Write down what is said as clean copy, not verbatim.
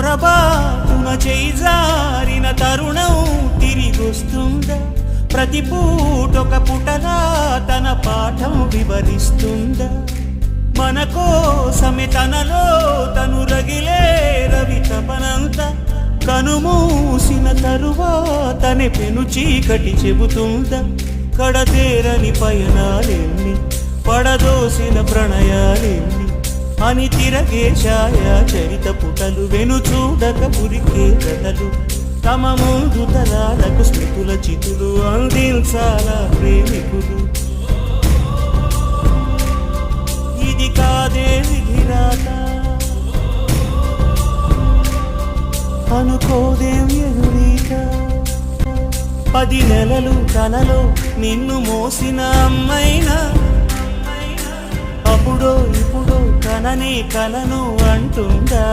పొరబాటున చేజారిన తరుణం తిరిగొస్తుందా? ప్రతి పూటొక పుటలా తన పాఠం వివరిస్తుందా? మన కోసమే తనలో తను రగిలే రవి తపనంతా కనుమూసిన తరువాతనే పెను చీకటి చెబుతుందా? కడతేరని పయనాలెన్ని, పడదోసిన ప్రణయాలెన్ని అని తిరగే ఛాయా చరిత పుటలు, వెను చూడక ఉరికే కథలు, తమ ముందు తరాలకు స్మృతుల చితులు అందించాలా ప్రేమికులు. ఇది కాదే విధిరాత, అనుకోదేం ఎదురీత. 10 నెలలు కలలో నిన్ను మోసిన అమ్మైనా అప్పుడో ఇప్పుడో కనని కలను అంటుందా?